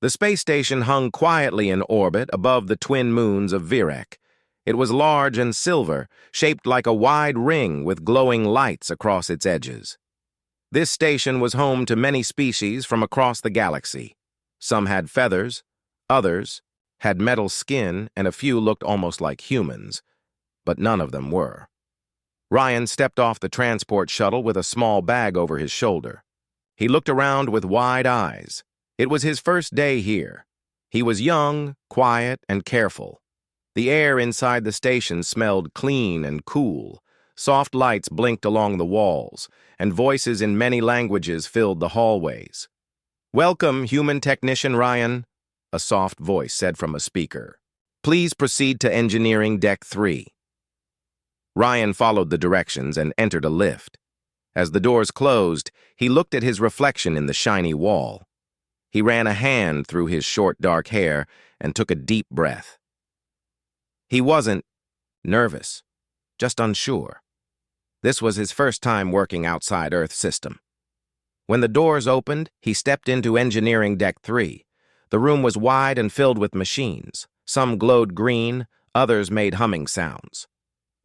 The space station hung quietly in orbit above the twin moons of Virek. It was large and silver, shaped like a wide ring with glowing lights across its edges. This station was home to many species from across the galaxy. Some had feathers, others had metal skin, and a few looked almost like humans, but none of them were. Ryan stepped off the transport shuttle with a small bag over his shoulder. He looked around with wide eyes. It was his first day here. He was young, quiet, and careful. The air inside the station smelled clean and cool. Soft lights blinked along the walls, and voices in many languages filled the hallways. "Welcome, human technician Ryan," a soft voice said from a speaker. "Please proceed to engineering deck 3. Ryan followed the directions and entered a lift. As the doors closed, he looked at his reflection in the shiny wall. He ran a hand through his short, dark hair and took a deep breath. He wasn't nervous, just unsure. This was his first time working outside Earth system. When the doors opened, he stepped into engineering deck 3. The room was wide and filled with machines. Some glowed green, others made humming sounds.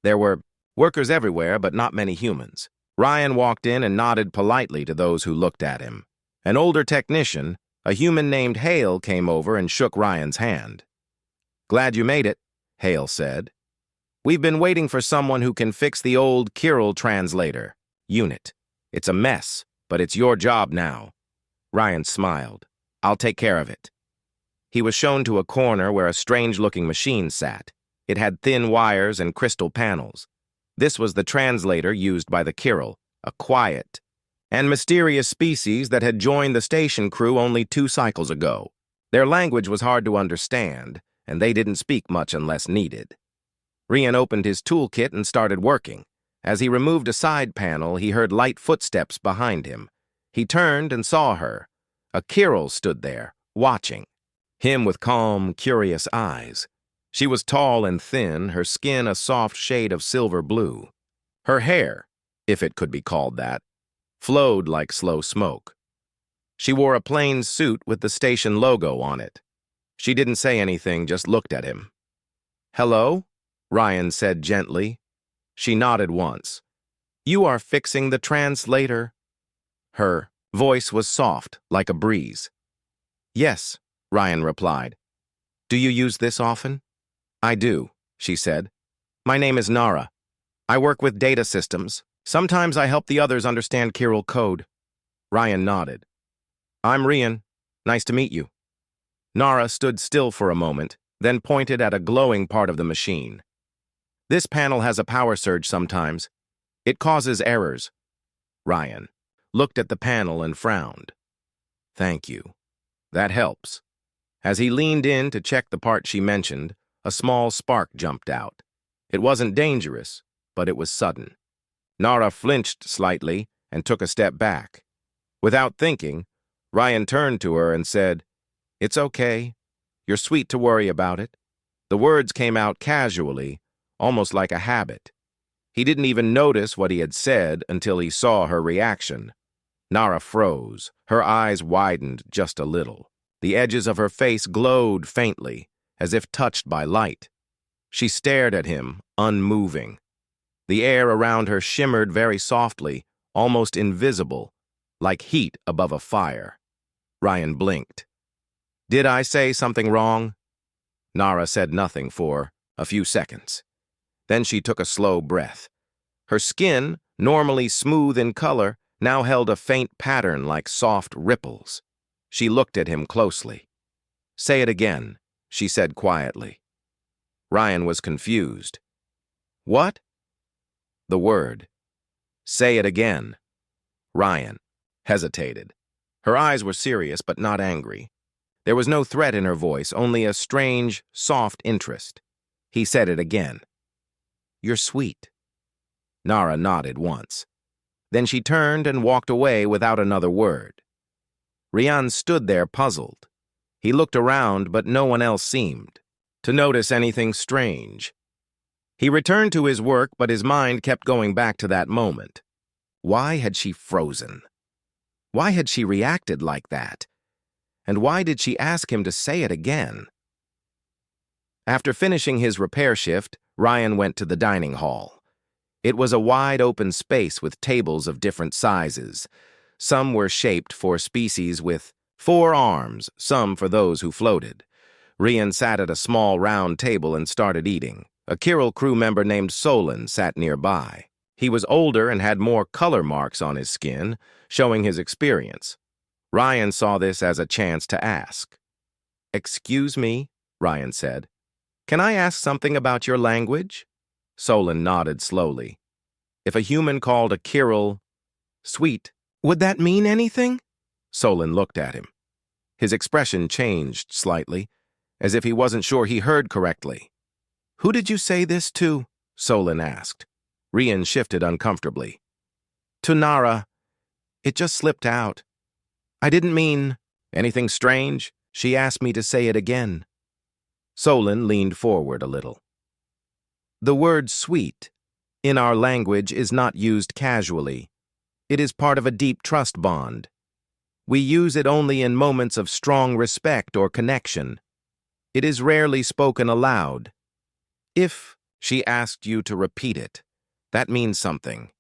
There were workers everywhere, but not many humans. Ryan walked in and nodded politely to those who looked at him. An older technician, a human named Hale, came over and shook Ryan's hand. "Glad you made it," Hale said. "We've been waiting for someone who can fix the old Kirill translator unit. It's a mess, but it's your job now." Ryan smiled. "I'll take care of it." He was shown to a corner where a strange-looking machine sat. It had thin wires and crystal panels. This was the translator used by the Kirill, a quiet and mysterious species that had joined the station crew only 2 cycles ago. Their language was hard to understand, and they didn't speak much unless needed. Ryan opened his toolkit and started working. As he removed a side panel, he heard light footsteps behind him. He turned and saw her. A Kirill stood there, watching him with calm, curious eyes. She was tall and thin, her skin a soft shade of silver blue. Her hair, if it could be called that, flowed like slow smoke. She wore a plain suit with the station logo on it. She didn't say anything, just looked at him. "Hello?" Ryan said gently. She nodded once. "You are fixing the translator." Her voice was soft, like a breeze. "Yes," Ryan replied. "Do you use this often?" "I do," she said. "My name is Nara. I work with data systems. Sometimes I help the others understand Kirill code." Ryan nodded. "I'm Ryan. Nice to meet you." Nara stood still for a moment, then pointed at a glowing part of the machine. "This panel has a power surge sometimes. It causes errors." Ryan looked at the panel and frowned. "Thank you. That helps." As he leaned in to check the part she mentioned, a small spark jumped out. It wasn't dangerous, but it was sudden. Nara flinched slightly and took a step back. Without thinking, Ryan turned to her and said, "It's okay. You're sweet to worry about it." The words came out casually, almost like a habit. He didn't even notice what he had said until he saw her reaction. Nara froze. Her eyes widened just a little. The edges of her face glowed faintly, as if touched by light. She stared at him, unmoving. The air around her shimmered very softly, almost invisible, like heat above a fire. Ryan blinked. "Did I say something wrong?" Nara said nothing for a few seconds. Then she took a slow breath. Her skin, normally smooth in color, now held a faint pattern like soft ripples. She looked at him closely. "Say it again," she said quietly. Ryan was confused. "What?" The word. "Say it again." Ryan hesitated. Her eyes were serious but not angry. There was no threat in her voice, only a strange, soft interest. He said it again. "You're sweet." Nara nodded once. Then she turned and walked away without another word. Ryan stood there puzzled. He looked around, but no one else seemed to notice anything strange. He returned to his work, but his mind kept going back to that moment. Why had she frozen? Why had she reacted like that? And why did she ask him to say it again? After finishing his repair shift, Ryan went to the dining hall. It was a wide open space with tables of different sizes. Some were shaped for species with 4 arms, some for those who floated. Ryan sat at a small round table and started eating. A Kirill crew member named Solon sat nearby. He was older and had more color marks on his skin, showing his experience. Ryan saw this as a chance to ask. "Excuse me," Ryan said. "Can I ask something about your language?" Solon nodded slowly. "If a human called a Kirill sweet, would that mean anything?" Solon looked at him. His expression changed slightly, as if he wasn't sure he heard correctly. "Who did you say this to?" Solon asked. Ryan shifted uncomfortably. "To Nara. It just slipped out. I didn't mean anything strange. She asked me to say it again." Solon leaned forward a little. "The word sweet in our language is not used casually. It is part of a deep trust bond. We use it only in moments of strong respect or connection. It is rarely spoken aloud. If she asked you to repeat it, that means something."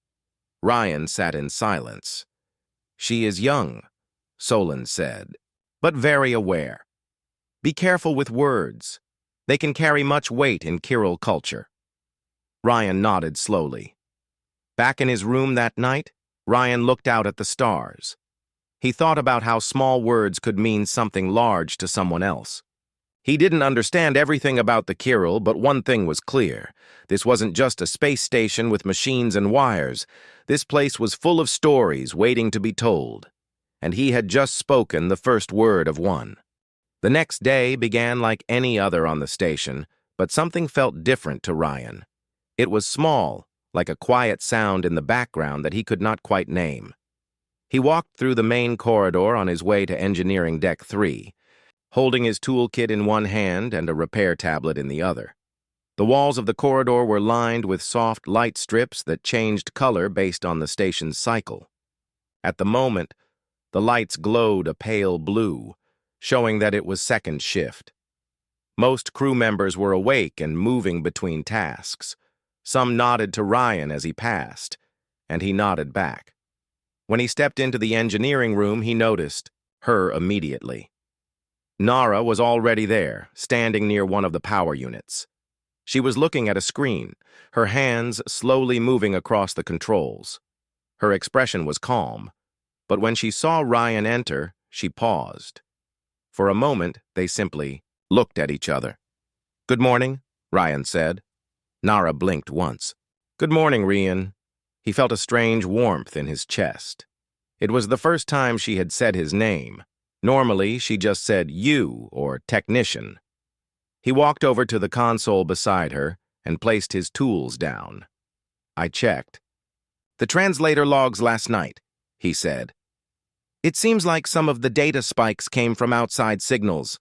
Ryan sat in silence. "She is young," Solon said, "but very aware. Be careful with words. They can carry much weight in Kirill culture." Ryan nodded slowly. Back in his room that night, Ryan looked out at the stars. He thought about how small words could mean something large to someone else. He didn't understand everything about the Kirill, but one thing was clear. This wasn't just a space station with machines and wires. This place was full of stories waiting to be told. And he had just spoken the first word of one. The next day began like any other on the station, but something felt different to Ryan. It was small, like a quiet sound in the background that he could not quite name. He walked through the main corridor on his way to Engineering Deck 3, holding his toolkit in one hand and a repair tablet in the other. The walls of the corridor were lined with soft light strips that changed color based on the station's cycle. At the moment, the lights glowed a pale blue, showing that it was second shift. Most crew members were awake and moving between tasks. Some nodded to Ryan as he passed, and he nodded back. When he stepped into the engineering room, he noticed her immediately. Nara was already there, standing near one of the power units. She was looking at a screen, her hands slowly moving across the controls. Her expression was calm, but when she saw Ryan enter, she paused. For a moment, they simply looked at each other. "Good morning," Ryan said. Nara blinked once. "Good morning, Ryan." He felt a strange warmth in his chest. It was the first time she had said his name. Normally, she just said you or technician. He walked over to the console beside her and placed his tools down. "I checked. The translator logs last night," he said. "It seems like some of the data spikes came from outside signals,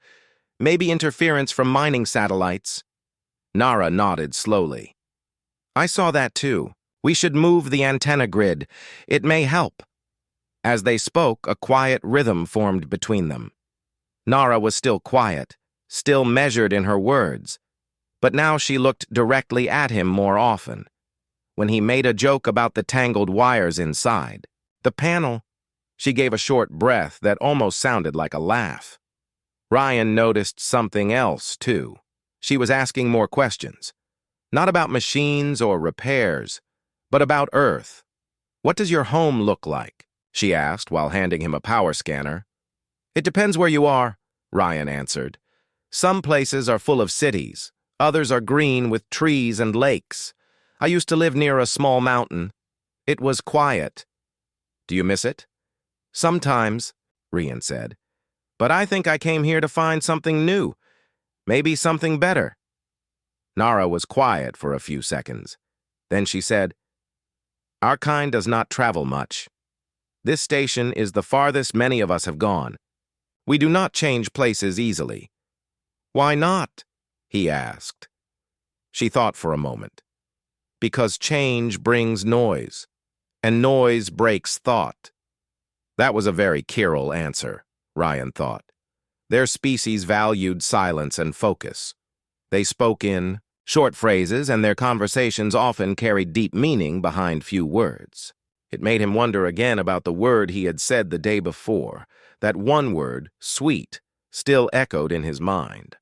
maybe interference from mining satellites." Nara nodded slowly. "I saw that too. We should move the antenna grid. It may help." As they spoke, a quiet rhythm formed between them. Nara was still quiet, still measured in her words, but now she looked directly at him more often. When he made a joke about the tangled wires inside, the panel, she gave a short breath that almost sounded like a laugh. Ryan noticed something else, too. She was asking more questions. Not about machines or repairs, but about Earth. "What does your home look like?" she asked while handing him a power scanner. "It depends where you are," Ryan answered. "Some places are full of cities. Others are green with trees and lakes. I used to live near a small mountain. It was quiet." "Do you miss it?" "Sometimes," Ryan said. "But I think I came here to find something new. Maybe something better." Nara was quiet for a few seconds. Then she said, "Our kind does not travel much. This station is the farthest many of us have gone. We do not change places easily." "Why not?" he asked. She thought for a moment. "Because change brings noise, and noise breaks thought." That was a very Kirill answer, Ryan thought. Their species valued silence and focus. They spoke in short phrases, and their conversations often carried deep meaning behind few words. It made him wonder again about the word he had said the day before. That one word, sweet, still echoed in his mind.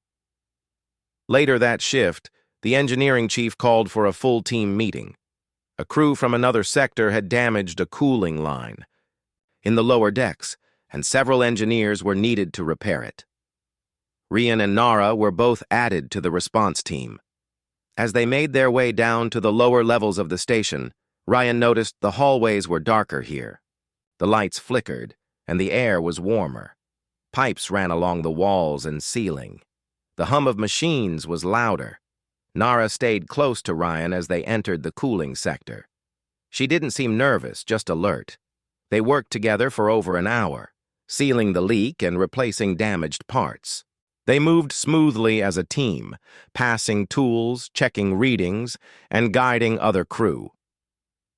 Later that shift, the engineering chief called for a full team meeting. A crew from another sector had damaged a cooling line in the lower decks, and several engineers were needed to repair it. Rian and Nara were both added to the response team. As they made their way down to the lower levels of the station, Ryan noticed the hallways were darker here. The lights flickered, and the air was warmer. Pipes ran along the walls and ceiling. The hum of machines was louder. Nara stayed close to Ryan as they entered the cooling sector. She didn't seem nervous, just alert. They worked together for over an hour, sealing the leak and replacing damaged parts. They moved smoothly as a team, passing tools, checking readings, and guiding other crew.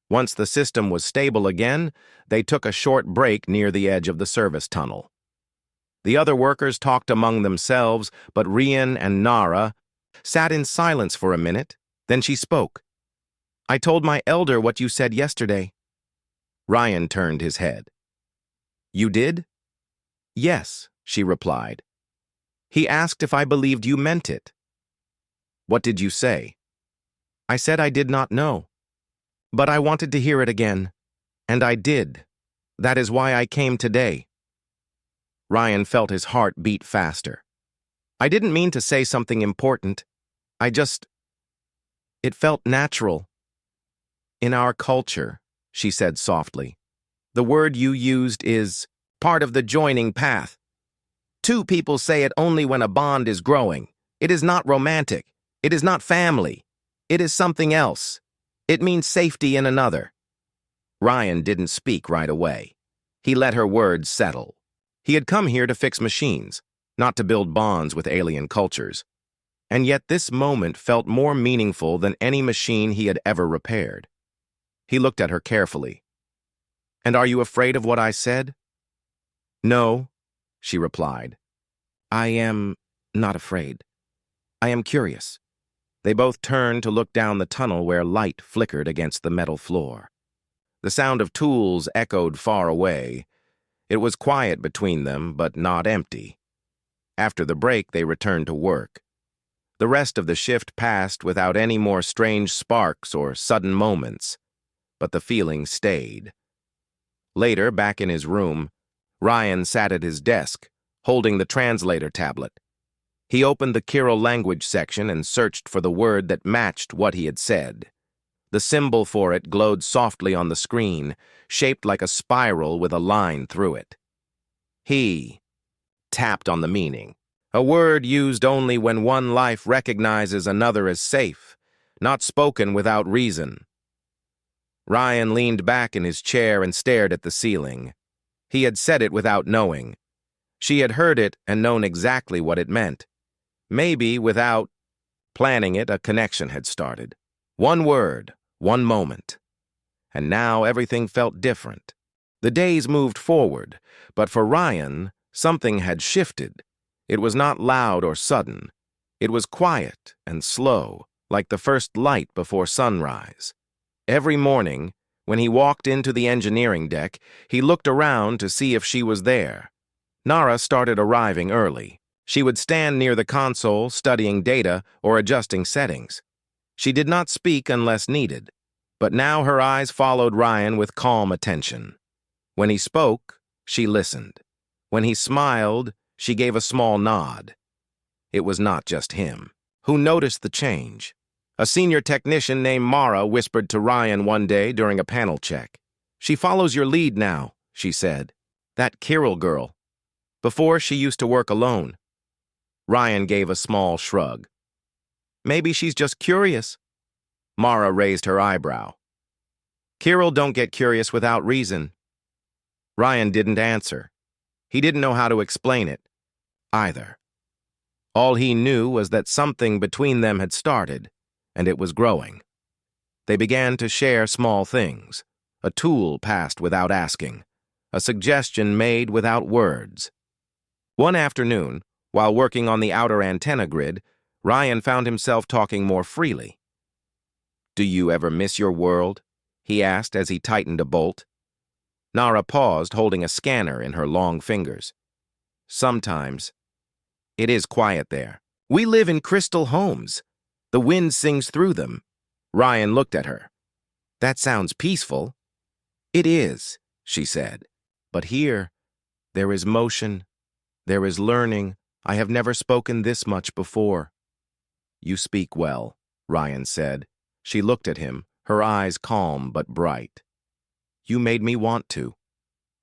Once the system was stable again, they took a short break near the edge of the service tunnel. The other workers talked among themselves, but Rian and Nara sat in silence for a minute. Then she spoke. "I told my elder what you said yesterday." Ryan turned his head. "You did?" "Yes," she replied. "He asked if I believed you meant it." "What did you say?" "I said I did not know. But I wanted to hear it again. And I did. That is why I came today." Ryan felt his heart beat faster. "I didn't mean to say something important. It felt natural." "In our culture," she said softly, "the word you used is part of the joining path. Two people say it only when a bond is growing. It is not romantic. It is not family. It is something else. It means safety in another." Ryan didn't speak right away. He let her words settle. He had come here to fix machines, not to build bonds with alien cultures. And yet this moment felt more meaningful than any machine he had ever repaired. He looked at her carefully. "And are you afraid of what I said?" "No," she replied. "I am not afraid. I am curious." They both turned to look down the tunnel where light flickered against the metal floor. The sound of tools echoed far away. It was quiet between them, but not empty. After the break, they returned to work. The rest of the shift passed without any more strange sparks or sudden moments, but the feeling stayed. Later, back in his room, Ryan sat at his desk, holding the translator tablet. He opened the Kyril language section and searched for the word that matched what he had said. The symbol for it glowed softly on the screen, shaped like a spiral with a line through it. He tapped on the meaning. A word used only when one life recognizes another as safe, not spoken without reason. Ryan leaned back in his chair and stared at the ceiling. He had said it without knowing. She had heard it and known exactly what it meant. Maybe, without planning it, a connection had started. One word, one moment. And now everything felt different. The days moved forward, but for Ryan, something had shifted. It was not loud or sudden. It was quiet and slow, like the first light before sunrise. Every morning, when he walked into the engineering deck, he looked around to see if she was there. Nara started arriving early. She would stand near the console, studying data or adjusting settings. She did not speak unless needed, but now her eyes followed Ryan with calm attention. When he spoke, she listened. When he smiled, she gave a small nod. It was not just him who noticed the change. A senior technician named Mara whispered to Ryan one day during a panel check. "She follows your lead now," she said. "That Kyril girl. Before, she used to work alone." Ryan gave a small shrug. "Maybe she's just curious." Mara raised her eyebrow. "Kyril don't get curious without reason." Ryan didn't answer. He didn't know how to explain it, either. All he knew was that something between them had started, and it was growing. They began to share small things. A tool passed without asking. A suggestion made without words. One afternoon, while working on the outer antenna grid, Ryan found himself talking more freely. "Do you ever miss your world?" he asked as he tightened a bolt. Nara paused, holding a scanner in her long fingers. "Sometimes. It is quiet there. We live in crystal homes. The wind sings through them." Ryan looked at her. "That sounds peaceful." "It is," she said. "But here, there is motion. There is learning. I have never spoken this much before." "You speak well," Ryan said. She looked at him, her eyes calm but bright. "You made me want to."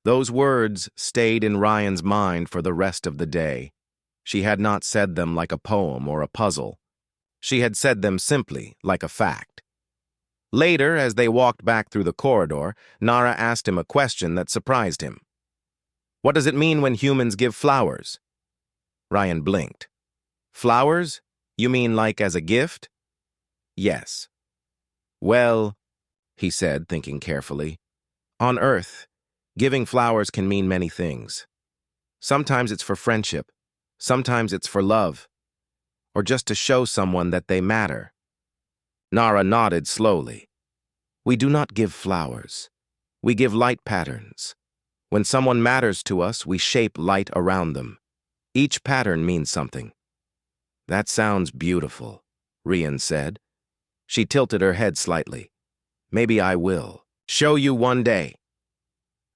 Those words stayed in Ryan's mind for the rest of the day. She had not said them like a poem or a puzzle. She had said them simply, like a fact. Later, as they walked back through the corridor, Nara asked him a question that surprised him. "What does it mean when humans give flowers?" Ryan blinked. "Flowers? You mean like as a gift?" "Yes." "Well," he said, thinking carefully, "on Earth, giving flowers can mean many things. Sometimes it's for friendship, sometimes it's for love, or just to show someone that they matter." Nara nodded slowly. "We do not give flowers. We give light patterns. When someone matters to us, we shape light around them. Each pattern means something." "That sounds beautiful," Ryan said. She tilted her head slightly. "Maybe I will show you one day."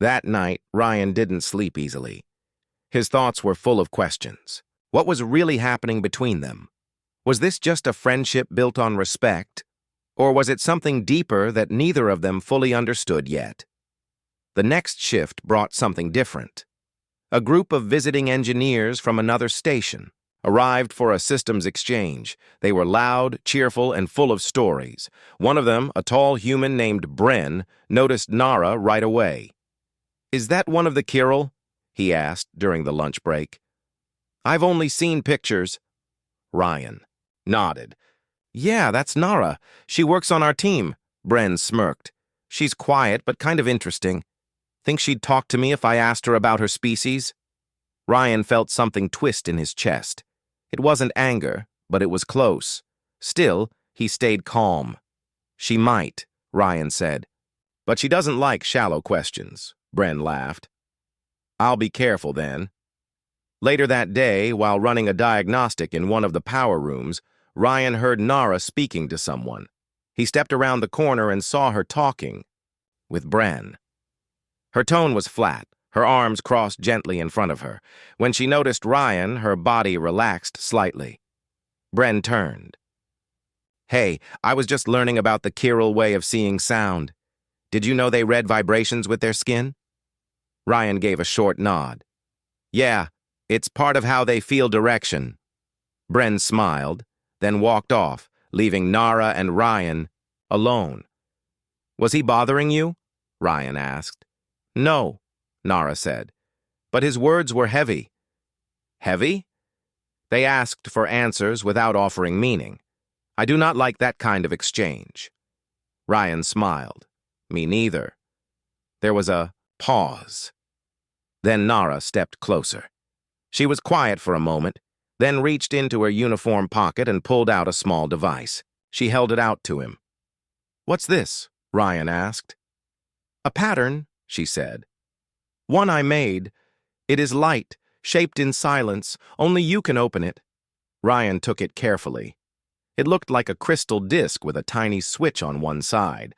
That night, Ryan didn't sleep easily. His thoughts were full of questions. What was really happening between them? Was this just a friendship built on respect? Or was it something deeper that neither of them fully understood yet? The next shift brought something different. A group of visiting engineers from another station arrived for a systems exchange. They were loud, cheerful, and full of stories. One of them, a tall human named Bren, noticed Nara right away. "Is that one of the Kirill?" he asked during the lunch break. "I've only seen pictures." Ryan nodded. "Yeah, that's Nara. She works on our team." Bren smirked. "She's quiet, but kind of interesting. Think she'd talk to me if I asked her about her species?" Ryan felt something twist in his chest. It wasn't anger, but it was close. Still, he stayed calm. "She might," Ryan said. "But she doesn't like shallow questions," Bren laughed. "I'll be careful then." Later that day, while running a diagnostic in one of the power rooms, Ryan heard Nara speaking to someone. He stepped around the corner and saw her talking with Bren. Her tone was flat, her arms crossed gently in front of her. When she noticed Ryan, her body relaxed slightly. Bren turned. "Hey, I was just learning about the Kirill way of seeing sound. Did you know they read vibrations with their skin?" Ryan gave a short nod. "Yeah, it's part of how they feel direction." Bren smiled, then walked off, leaving Nara and Ryan alone. "Was he bothering you?" Ryan asked. "No," Nara said, "but his words were heavy." "Heavy?" "They asked for answers without offering meaning. I do not like that kind of exchange." Ryan smiled. "Me neither." There was a pause. Then Nara stepped closer. She was quiet for a moment, then reached into her uniform pocket and pulled out a small device. She held it out to him. "What's this?" Ryan asked. "A pattern," she said. "One I made. It is light, shaped in silence. Only you can open it." Ryan took it carefully. It looked like a crystal disc with a tiny switch on one side.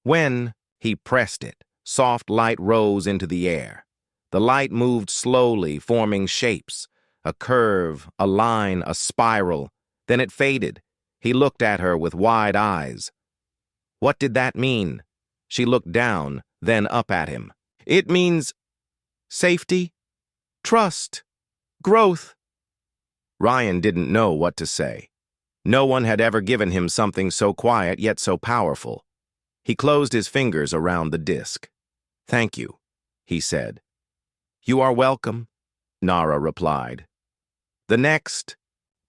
When he pressed it, soft light rose into the air. The light moved slowly, forming shapes. A curve, a line, a spiral. Then it faded. He looked at her with wide eyes. "What did that mean?" She looked down, then up at him. "It means safety, trust, growth." Ryan didn't know what to say. No one had ever given him something so quiet yet so powerful. He closed his fingers around the disc. "Thank you," he said. "You are welcome," Nara replied. The next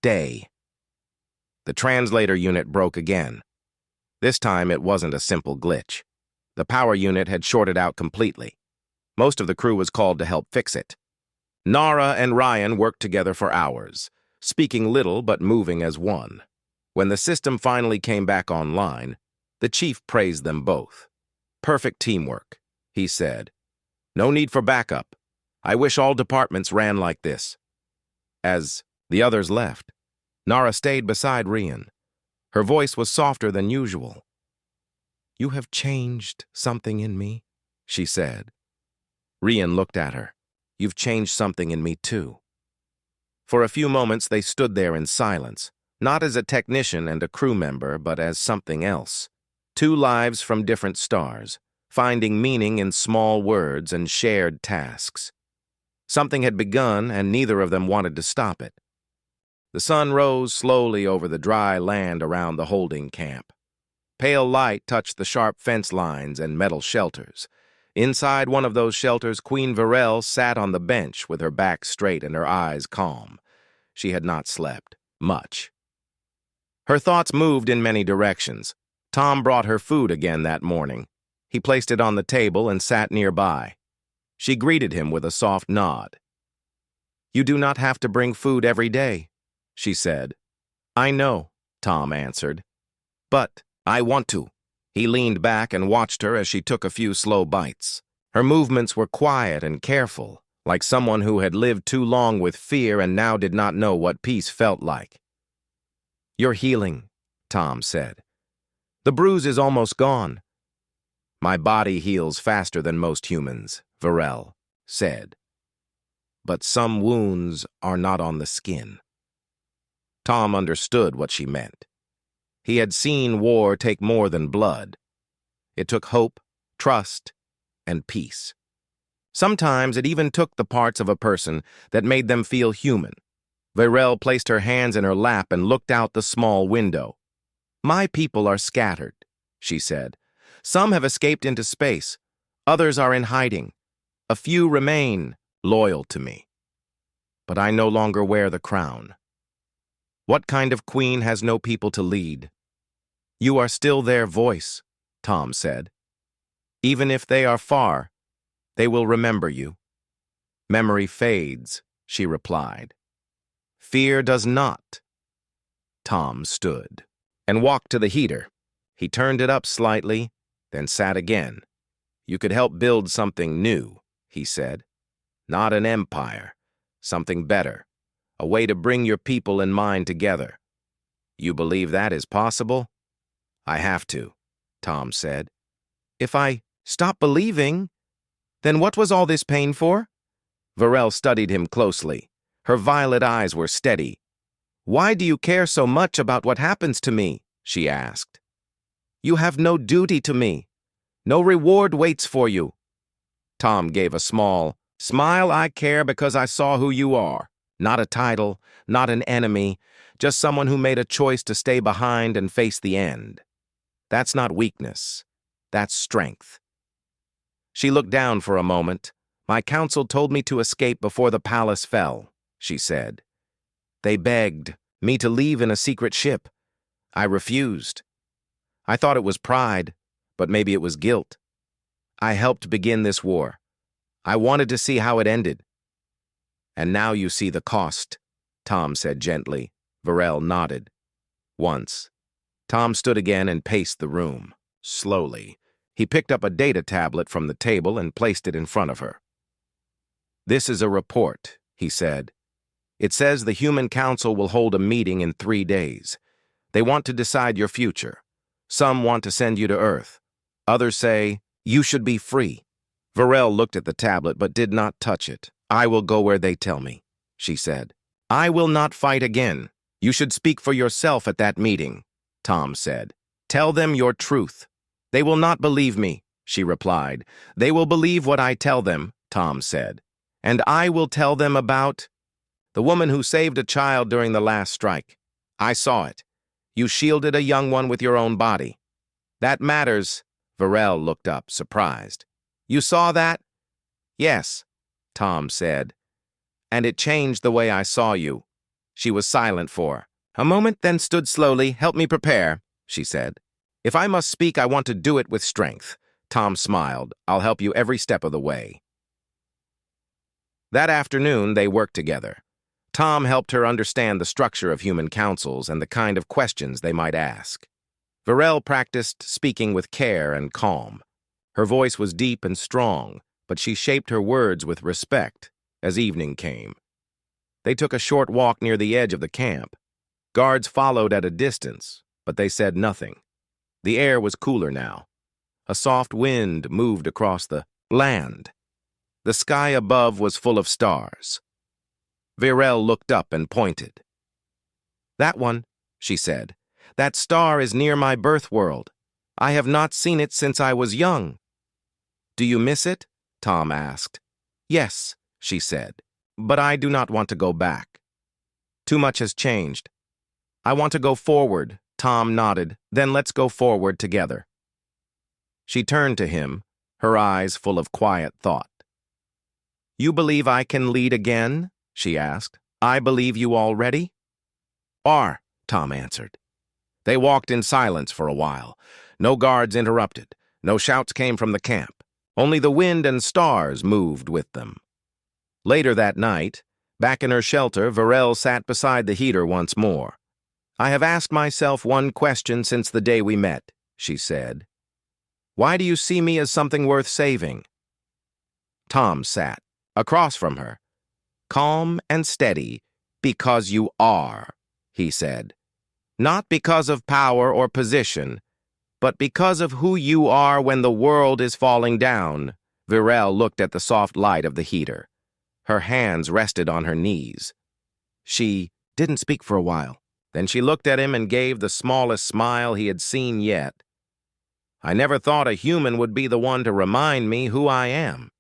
day. The translator unit broke again. This time it wasn't a simple glitch. The power unit had shorted out completely. Most of the crew was called to help fix it. Nara and Ryan worked together for hours, speaking little but moving as one. When the system finally came back online, the chief praised them both. "Perfect teamwork," he said. "No need for backup. I wish all departments ran like this." As the others left, Nara stayed beside Ryan. Her voice was softer than usual. "You have changed something in me," she said. Ryan looked at her. "You've changed something in me, too." For a few moments they stood there in silence, not as a technician and a crew member, but as something else. Two lives from different stars, finding meaning in small words and shared tasks. Something had begun, and neither of them wanted to stop it. The sun rose slowly over the dry land around the holding camp. Pale light touched the sharp fence lines and metal shelters. Inside one of those shelters, Queen Varel sat on the bench with her back straight and her eyes calm. She had not slept much. Her thoughts moved in many directions. Tom brought her food again that morning. He placed it on the table and sat nearby. She greeted him with a soft nod. "You do not have to bring food every day," she said. "I know," Tom answered. "But I want to." He leaned back and watched her as she took a few slow bites. Her movements were quiet and careful, like someone who had lived too long with fear and now did not know what peace felt like. "You're healing," Tom said. "The bruise is almost gone." "My body heals faster than most humans," Varel said. "But some wounds are not on the skin." Tom understood what she meant. He had seen war take more than blood. It took hope, trust, and peace. Sometimes it even took the parts of a person that made them feel human. Varel placed her hands in her lap and looked out the small window. "My people are scattered," she said. "Some have escaped into space. Others are in hiding. A few remain loyal to me. But I no longer wear the crown. What kind of queen has no people to lead?" "You are still their voice," Tom said. "Even if they are far, they will remember you." "Memory fades," she replied. "Fear does not." Tom stood and walked to the heater. He turned it up slightly, then sat again. "You could help build something new," he said. "Not an empire, something better, a way to bring your people and mine together. You believe that is possible?" "I have to," Tom said. "If I stop believing, then what was all this pain for?" Varel studied him closely. Her violet eyes were steady. "Why do you care so much about what happens to me?" she asked. "You have no duty to me. No reward waits for you." Tom gave a small smile. "I care because I saw who you are. Not a title, not an enemy, just someone who made a choice to stay behind and face the end. That's not weakness. That's strength." She looked down for a moment. "My council told me to escape before the palace fell," she said. "They begged me to leave in a secret ship. I refused. I thought it was pride, but maybe it was guilt. I helped begin this war. I wanted to see how it ended." "And now you see the cost," Tom said gently. Varel nodded. "Once." Tom stood again and paced the room. Slowly, he picked up a data tablet from the table and placed it in front of her. "This is a report," he said. "It says the Human Council will hold a meeting in 3 days. They want to decide your future. Some want to send you to Earth. Others say you should be free." Varel looked at the tablet but did not touch it. "I will go where they tell me," she said. "I will not fight again. You should speak for yourself at that meeting," Tom said. "Tell them your truth." "They will not believe me," she replied. "They will believe what I tell them," Tom said. "And I will tell them about the woman who saved a child during the last strike. I saw it. You shielded a young one with your own body. That matters." Varel looked up, surprised. "You saw that?" "Yes," Tom said. "And it changed the way I saw you." She was silent for a moment, then stood slowly. "Help me prepare," she said. "If I must speak, I want to do it with strength." Tom smiled. "I'll help you every step of the way." That afternoon, they worked together. Tom helped her understand the structure of human councils and the kind of questions they might ask. Varel practiced speaking with care and calm. Her voice was deep and strong, but she shaped her words with respect as evening came. They took a short walk near the edge of the camp. Guards followed at a distance, but they said nothing. The air was cooler now. A soft wind moved across the land. The sky above was full of stars. Varel looked up and pointed. "That one," she said. "That star is near my birth world. I have not seen it since I was young." "Do you miss it?" Tom asked. "Yes," she said, "but I do not want to go back. Too much has changed. I want to go forward." Tom nodded. "Then let's go forward together." She turned to him, her eyes full of quiet thought. "You believe I can lead again?" she asked. "I believe you already?" Tom answered. They walked in silence for a while. No guards interrupted. No shouts came from the camp. Only the wind and stars moved with them. Later that night, back in her shelter, Varel sat beside the heater once more. "I have asked myself one question since the day we met," she said. "Why do you see me as something worth saving?" Tom sat across from her, calm and steady. "Because you are," he said. "Not because of power or position, but because of who you are when the world is falling down." Varel looked at the soft light of the heater. Her hands rested on her knees. She didn't speak for a while. Then she looked at him and gave the smallest smile he had seen yet. "I never thought a human would be the one to remind me who I am."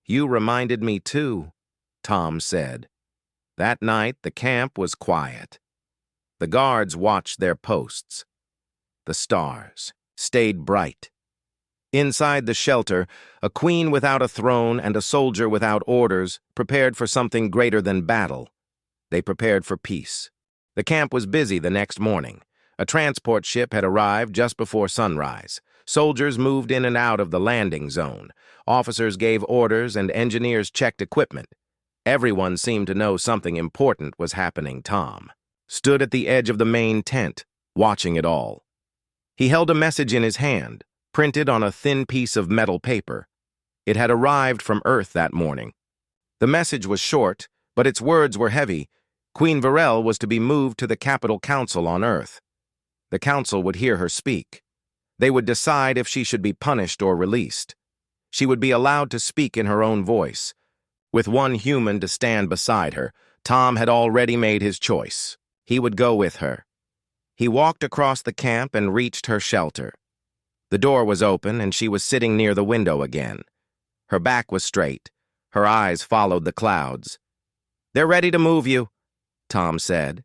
"You reminded me too," Tom said. That night, the camp was quiet. The guards watched their posts. The stars stayed bright. Inside the shelter, a queen without a throne and a soldier without orders prepared for something greater than battle. They prepared for peace. The camp was busy the next morning. A transport ship had arrived just before sunrise. Soldiers moved in and out of the landing zone. Officers gave orders and engineers checked equipment. Everyone seemed to know something important was happening. Tom stood at the edge of the main tent, watching it all. He held a message in his hand, printed on a thin piece of metal paper. It had arrived from Earth that morning. The message was short, but its words were heavy. Queen Varel was to be moved to the Capital Council on Earth. The council would hear her speak. They would decide if she should be punished or released. She would be allowed to speak in her own voice. With one human to stand beside her, Tom had already made his choice. He would go with her. He walked across the camp and reached her shelter. The door was open and she was sitting near the window again. Her back was straight. Her eyes followed the clouds. "They're ready to move you," Tom said.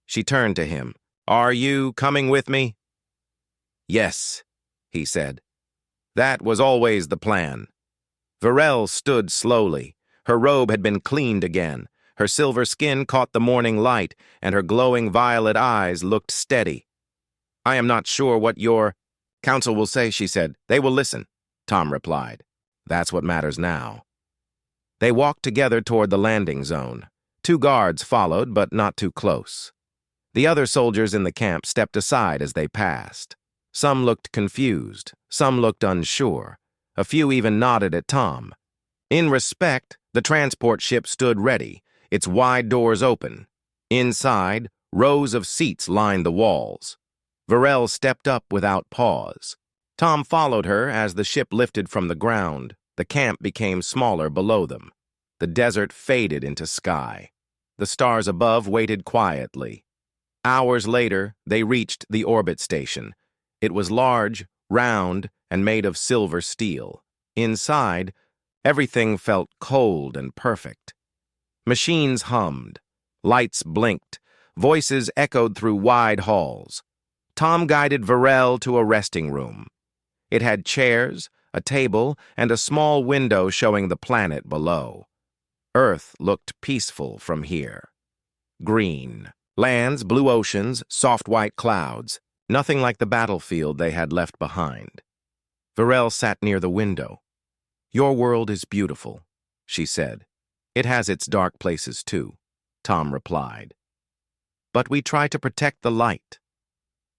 She turned to him. "Are you coming with me?" "Yes," he said. That was always the plan. Varel stood slowly. Her robe had been cleaned again. Her silver skin caught the morning light, and her glowing violet eyes looked steady. "I am not sure what your council will say," she said. "They will listen," Tom replied. "That's what matters now." They walked together toward the landing zone. 2 guards followed, but not too close. The other soldiers in the camp stepped aside as they passed. Some looked confused, some looked unsure. A few even nodded at Tom. In respect, the transport ship stood ready, its wide doors open. Inside, rows of seats lined the walls. Varel stepped up without pause. Tom followed her as the ship lifted from the ground. The camp became smaller below them. The desert faded into sky. The stars above waited quietly. Hours later, they reached the orbit station. It was large, round, and made of silver steel. Inside, everything felt cold and perfect. Machines hummed. Lights blinked. Voices echoed through wide halls. Tom guided Varel to a resting room. It had chairs, a table, and a small window showing the planet below. Earth looked peaceful from here. Green. Lands, blue oceans, soft white clouds. Nothing like the battlefield they had left behind. Varel sat near the window. "Your world is beautiful," she said. It has its dark places too, Tom replied. But we try to protect the light.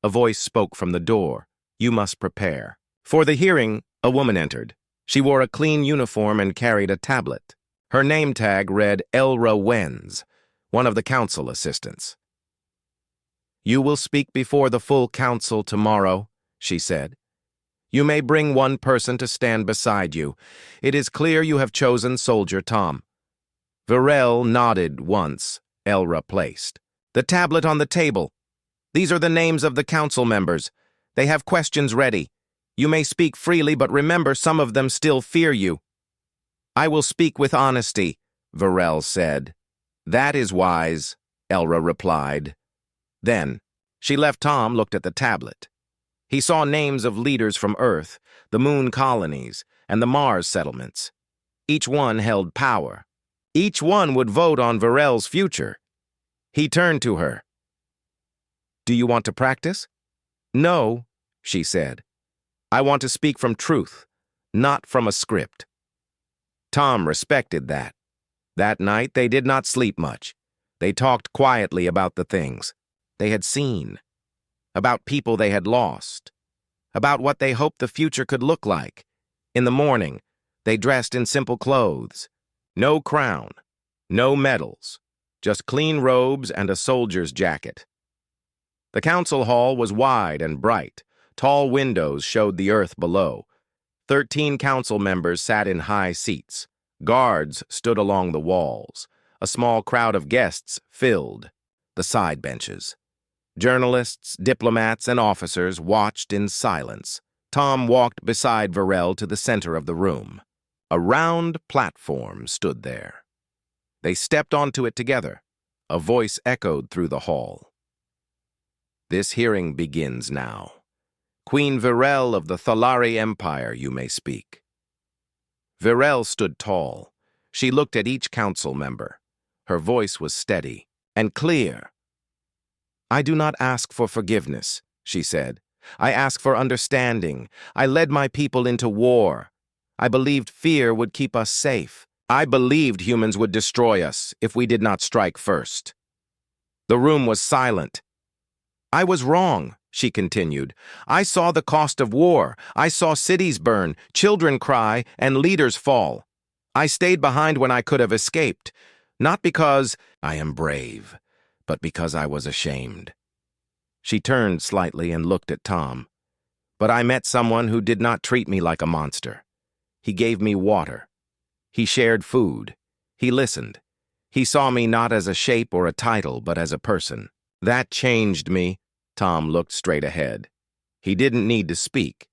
A voice spoke from the door. You must prepare. For the hearing, a woman entered. She wore a clean uniform and carried a tablet. Her name tag read Elra Wenz, one of the council assistants. You will speak before the full council tomorrow, she said. You may bring one person to stand beside you. It is clear you have chosen Soldier Tom. Virel nodded once. Elra placed the tablet on the table. These are the names of the council members. They have questions ready. You may speak freely, but remember, some of them still fear you. I will speak with honesty, Virel said. That is wise, Elra replied. Then, she left. Tom looked at the tablet. He saw names of leaders from Earth, the moon colonies, and the Mars settlements. Each one held power. Each one would vote on Virel's future. He turned to her. Do you want to practice? No, she said. I want to speak from truth, not from a script. Tom respected that. That night, they did not sleep much. They talked quietly about the things they had seen, about people they had lost, about what they hoped the future could look like. In the morning, they dressed in simple clothes. No crown, no medals, just clean robes and a soldier's jacket. The council hall was wide and bright. Tall windows showed the earth below. 13 council members sat in high seats. Guards stood along the walls. A small crowd of guests filled the side benches. Journalists, diplomats, and officers watched in silence. Tom walked beside Virel to the center of the room. A round platform stood there. They stepped onto it together. A voice echoed through the hall. This hearing begins now. Queen Virel of the Thalari Empire, you may speak. Virel stood tall. She looked at each council member. Her voice was steady and clear. I do not ask for forgiveness, she said. I ask for understanding. I led my people into war. I believed fear would keep us safe. I believed humans would destroy us if we did not strike first. The room was silent. I was wrong, she continued. I saw the cost of war. I saw cities burn, children cry, and leaders fall. I stayed behind when I could have escaped, not because I am brave, but because I was ashamed. She turned slightly and looked at Tom. But I met someone who did not treat me like a monster. He gave me water. He shared food. He listened. He saw me not as a shape or a title, but as a person. That changed me. Tom looked straight ahead. He didn't need to speak.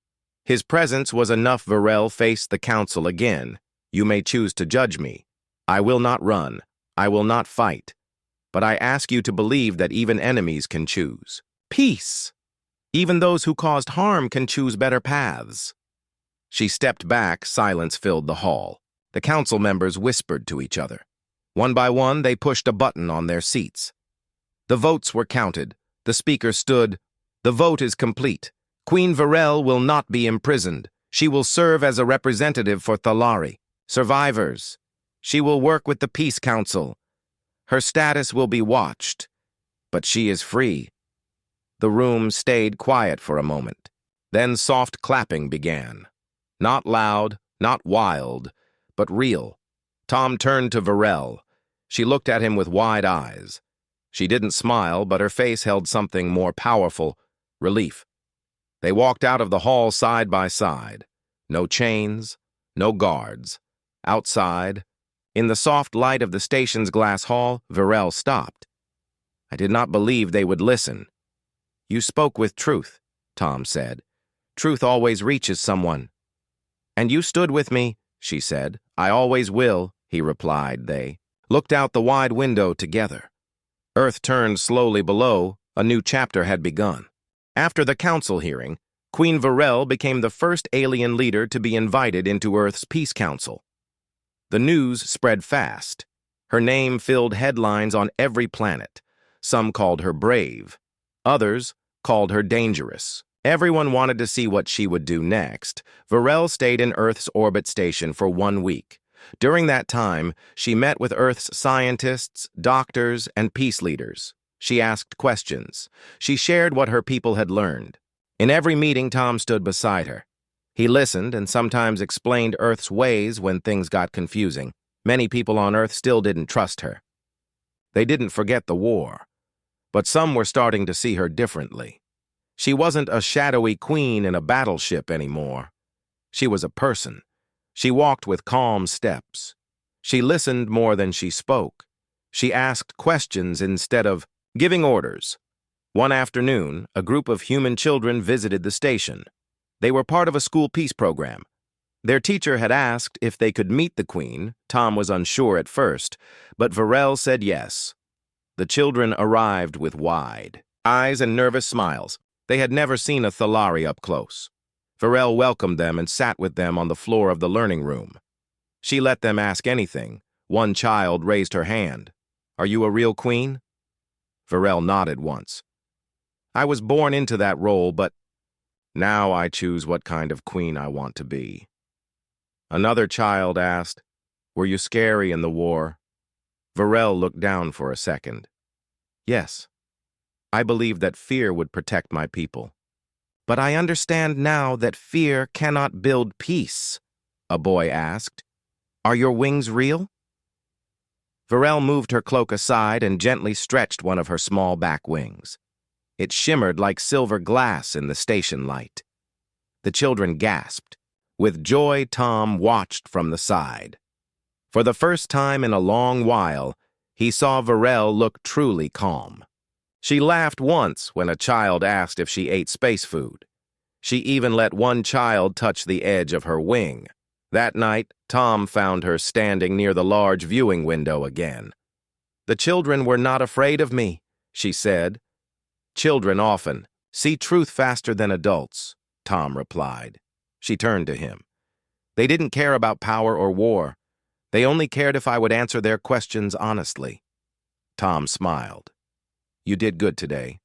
His presence was enough. Virel faced the council again. You may choose to judge me. I will not run. I will not fight. But I ask you to believe that even enemies can choose peace. Even those who caused harm can choose better paths. She stepped back. Silence filled the hall. The council members whispered to each other. One by one, they pushed a button on their seats. The votes were counted. The speaker stood. The vote is complete. Queen Virel will not be imprisoned. She will serve as a representative for Thalari. Survivors. She will work with the Peace Council. Her status will be watched. But she is free. The room stayed quiet for a moment. Then soft clapping began. Not loud, not wild, but real. Tom turned to Virel. She looked at him with wide eyes. She didn't smile, but her face held something more powerful, relief. They walked out of the hall side by side. No chains, no guards. Outside, in the soft light of the station's glass hall, Virel stopped. I did not believe they would listen. You spoke with truth, Tom said. Truth always reaches someone. And you stood with me, she said. I always will, he replied. They looked out the wide window together. Earth turned slowly below. A new chapter had begun. After the council hearing, Queen Virel became the first alien leader to be invited into Earth's Peace Council. The news spread fast. Her name filled headlines on every planet. Some called her brave. Others called her dangerous. Everyone wanted to see what she would do next. Virel stayed in Earth's orbit station for 1 week. During that time, she met with Earth's scientists, doctors, and peace leaders. She asked questions. She shared what her people had learned. In every meeting, Tom stood beside her. He listened and sometimes explained Earth's ways when things got confusing. Many people on Earth still didn't trust her. They didn't forget the war, but some were starting to see her differently. She wasn't a shadowy queen in a battleship anymore. She was a person. She walked with calm steps. She listened more than she spoke. She asked questions instead of giving orders. One afternoon, a group of human children visited the station. They were part of a school peace program. Their teacher had asked if they could meet the queen. Tom was unsure at first, but Varel said yes. The children arrived with wide eyes and nervous smiles. They had never seen a Thalari up close. Varel welcomed them and sat with them on the floor of the learning room. She let them ask anything. One child raised her hand. "Are you a real queen?" Varel nodded once. "I was born into that role, but now I choose what kind of queen I want to be." Another child asked, "Were you scary in the war?" Varel looked down for a second. "Yes. I believed that fear would protect my people. But I understand now that fear cannot build peace," a boy asked. "Are your wings real?" Varel moved her cloak aside and gently stretched one of her small back wings. It shimmered like silver glass in the station light. The children gasped. With joy, Tom watched from the side. For the first time in a long while, he saw Varel look truly calm. She laughed once when a child asked if she ate space food. She even let one child touch the edge of her wing. That night, Tom found her standing near the large viewing window again. "The children were not afraid of me," she said. "Children often see truth faster than adults," Tom replied. She turned to him. "They didn't care about power or war. They only cared if I would answer their questions honestly." Tom smiled. "You did good today."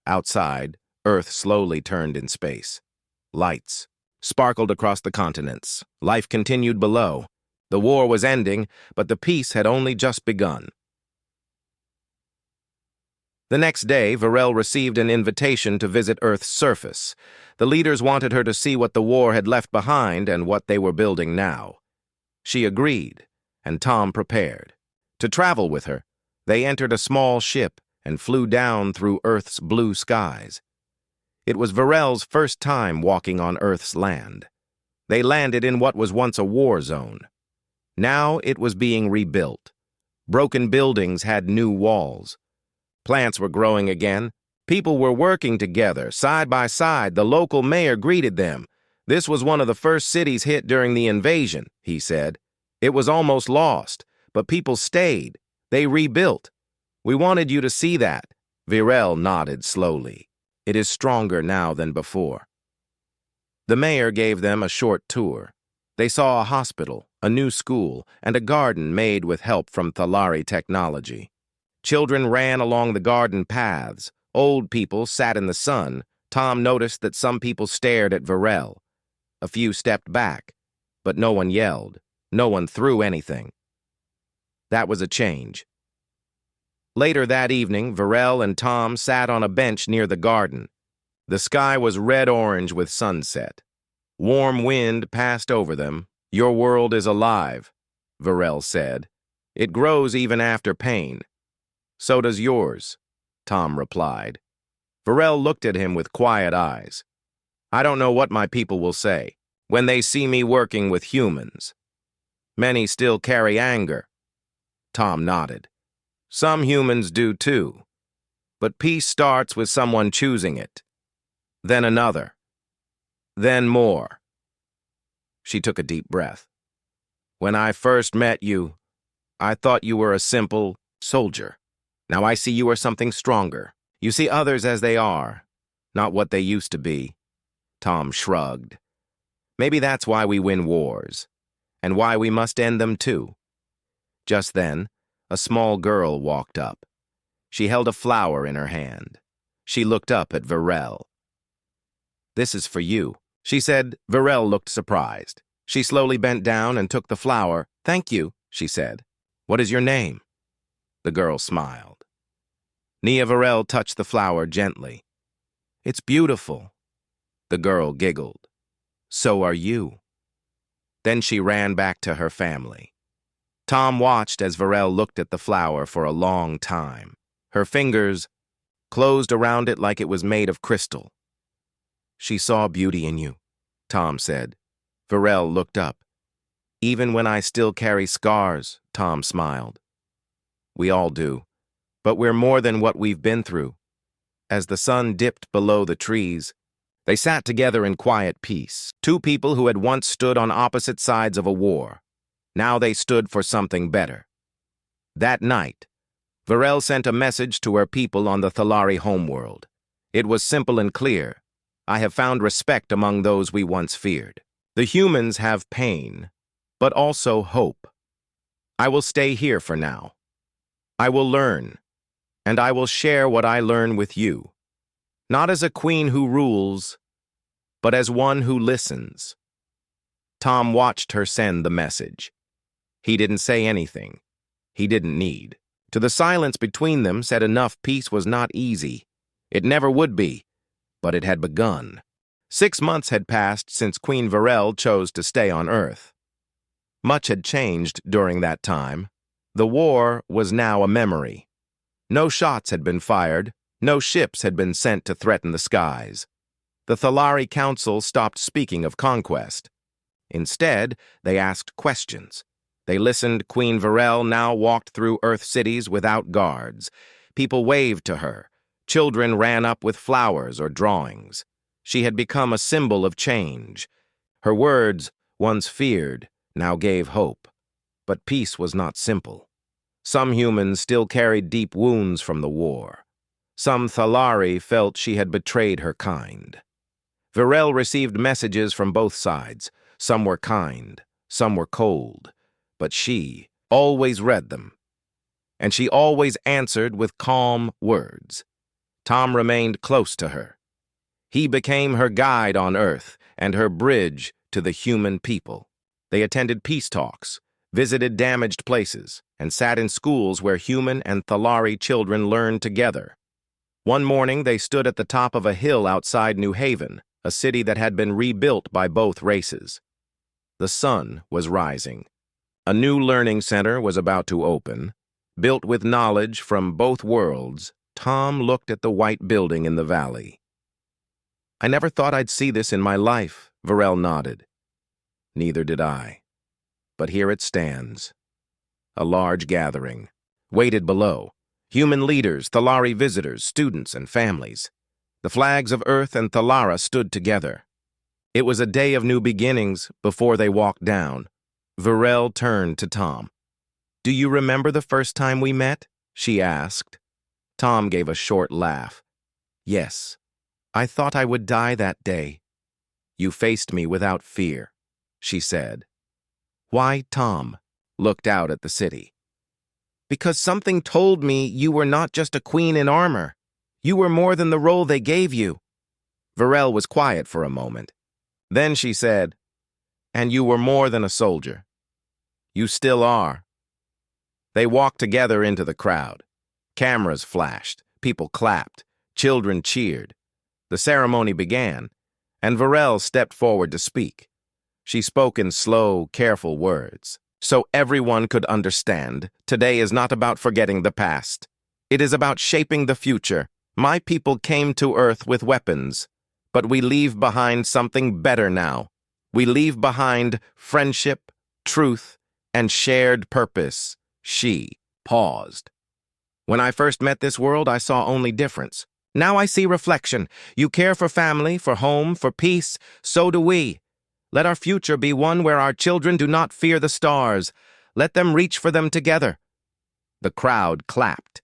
Outside, Earth slowly turned in space. Lights sparkled across the continents. Life continued below. The war was ending, but the peace had only just begun. The next day, Varel received an invitation to visit Earth's surface. The leaders wanted her to see what the war had left behind and what they were building now. She agreed, and Tom prepared. To travel with her, they entered a small ship and flew down through Earth's blue skies. It was Varel's first time walking on Earth's land. They landed in what was once a war zone. Now it was being rebuilt. Broken buildings had new walls. Plants were growing again. People were working together, side by side. The local mayor greeted them. "This was one of the first cities hit during the invasion," he said. "It was almost lost, but people stayed. They rebuilt. We wanted you to see that." Varel nodded slowly. "It is stronger now than before." The mayor gave them a short tour. They saw a hospital, a new school, and a garden made with help from Thalari technology. Children ran along the garden paths. Old people sat in the sun. Tom noticed that some people stared at Varel. A few stepped back, but no one yelled. No one threw anything. That was a change. Later that evening, Varel and Tom sat on a bench near the garden. The sky was red-orange with sunset. Warm wind passed over them. "Your world is alive," Varel said. "It grows even after pain." "So does yours," Tom replied. Varel looked at him with quiet eyes. "I don't know what my people will say when they see me working with humans. Many still carry anger." Tom nodded. "Some humans do too. But peace starts with someone choosing it. Then another. Then more." She took a deep breath. "When I first met you, I thought you were a simple soldier. Now I see you are something stronger. You see others as they are, not what they used to be." Tom shrugged. "Maybe that's why we win wars, and why we must end them too." Just then, a small girl walked up. She held a flower in her hand. She looked up at Varel. "This is for you," she said. Varel looked surprised. She slowly bent down and took the flower. Thank you, she said. What is your name? The girl smiled. Nia Varel touched the flower gently. It's beautiful. The girl giggled. So are you. Then she ran back to her family. Tom watched as Varel looked at the flower for a long time. Her fingers closed around it like it was made of crystal. She saw beauty in you, Tom said. Varel looked up. Even when I still carry scars, Tom smiled. We all do, but we're more than what we've been through. As the sun dipped below the trees, they sat together in quiet peace, two people who had once stood on opposite sides of a war. Now they stood for something better. That night, Varel sent a message to her people on the Thalari homeworld. It was simple and clear. I have found respect among those we once feared. The humans have pain, but also hope. I will stay here for now. I will learn, and I will share what I learn with you. Not as a queen who rules, but as one who listens. Tom watched her send the message. He didn't say anything. He didn't need. To the silence between them said enough peace was not easy. It never would be, but it had begun. 6 months had passed since Queen Varel chose to stay on Earth. Much had changed during that time. The war was now a memory. No shots had been fired. No ships had been sent to threaten the skies. The Thalari Council stopped speaking of conquest. Instead, they asked questions. They listened. Queen Varel now walked through Earth cities without guards. People waved to her. Children ran up with flowers or drawings. She had become a symbol of change. Her words, once feared, now gave hope. But peace was not simple. Some humans still carried deep wounds from the war. Some Thalari felt she had betrayed her kind. Varel received messages from both sides. Some were kind, some were cold. But she always read them. And she always answered with calm words. Tom remained close to her. He became her guide on Earth and her bridge to the human people. They attended peace talks, visited damaged places, and sat in schools where human and Thalari children learned together. One morning, they stood at the top of a hill outside New Haven, a city that had been rebuilt by both races. The sun was rising. A new learning center was about to open. Built with knowledge from both worlds, Tom looked at the white building in the valley. I never thought I'd see this in my life, Varel nodded. Neither did I. But here it stands. A large gathering. Waited below. Human leaders, Thalari visitors, students, and families. The flags of Earth and Thalara stood together. It was a day of new beginnings before they walked down. Varel turned to Tom. Do you remember the first time we met? She asked. Tom gave a short laugh. Yes. I thought I would die that day. You faced me without fear, she said. Why, Tom? Looked out at the city. Because something told me you were not just a queen in armor. You were more than the role they gave you. Varel was quiet for a moment. Then she said, and you were more than a soldier. You still are. They walked together into the crowd. Cameras flashed, people clapped, children cheered. The ceremony began, and Varel stepped forward to speak. She spoke in slow, careful words. So everyone could understand, today is not about forgetting the past. It is about shaping the future. My people came to Earth with weapons, but we leave behind something better now. We leave behind friendship, truth, and shared purpose. She paused. When I first met this world, I saw only difference. Now I see reflection. You care for family, for home, for peace. So do we. Let our future be one where our children do not fear the stars. Let them reach for them together. The crowd clapped.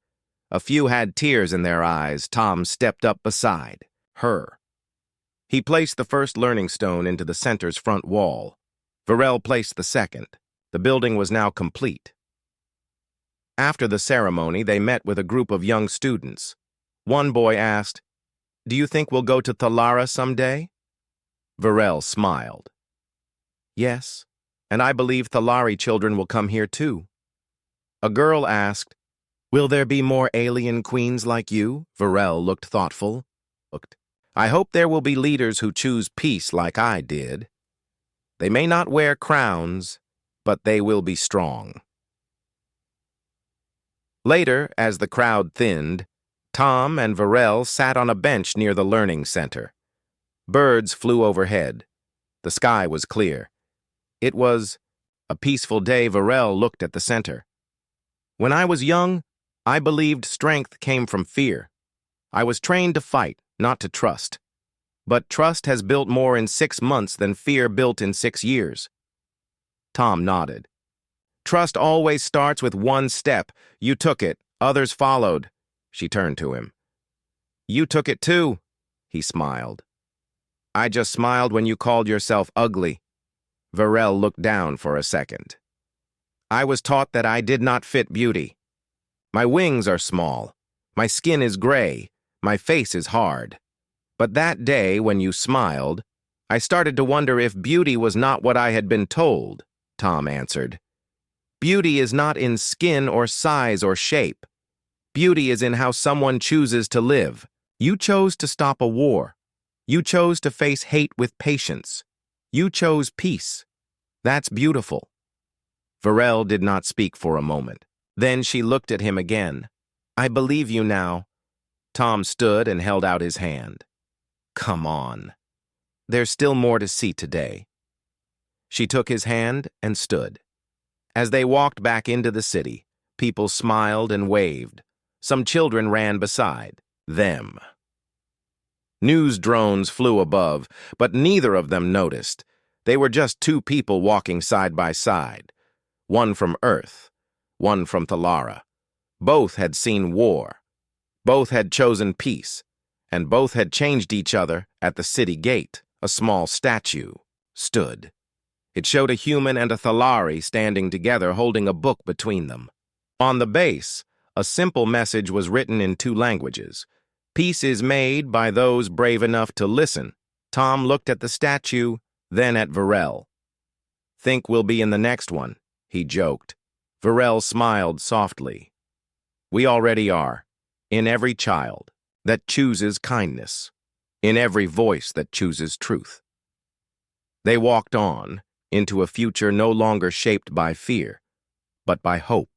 A few had tears in their eyes. Tom stepped up beside her. He placed the first learning stone into the center's front wall. Varel placed the second. The building was now complete. After the ceremony, they met with a group of young students. One boy asked, Do you think we'll go to Thalara someday? Varel smiled. Yes, and I believe Thalari children will come here too. A girl asked, "Will there be more alien queens like you?" Varel looked thoughtful. "I hope there will be leaders who choose peace like I did. They may not wear crowns, but they will be strong." Later, as the crowd thinned, Tom and Varel sat on a bench near the learning center. Birds flew overhead. The sky was clear. It was a peaceful day. Varel looked at the center. "When I was young, I believed strength came from fear. I was trained to fight, not to trust. But trust has built more in 6 months than fear built in 6 years." Tom nodded. "Trust always starts with one step. You took it. Others followed." She turned to him. "You took it too." He smiled. "I just smiled when you called yourself ugly." Varel looked down for a second. "I was taught that I did not fit beauty. My wings are small. My skin is gray. My face is hard. But that day when you smiled, I started to wonder if beauty was not what I had been told," Tom answered. "Beauty is not in skin or size or shape. Beauty is in how someone chooses to live. You chose to stop a war. You chose to face hate with patience. You chose peace. That's beautiful." Varel did not speak for a moment. Then she looked at him again. "I believe you now." Tom stood and held out his hand. "Come on. There's still more to see today." She took his hand and stood. As they walked back into the city, people smiled and waved. Some children ran beside them. News drones flew above, but neither of them noticed. They were just 2 people walking side by side. One from Earth, one from Thalara. Both had seen war. Both had chosen peace. And both had changed each other at the city gate. A small statue stood. It showed a human and a Thalari standing together holding a book between them. On the base, a simple message was written in 2 languages. "Peace is made by those brave enough to listen." Tom looked at the statue, then at Varel. "Think we'll be in the next one," he joked. Varel smiled softly. "We already are, in every child that chooses kindness, in every voice that chooses truth." They walked on into a future no longer shaped by fear, but by hope.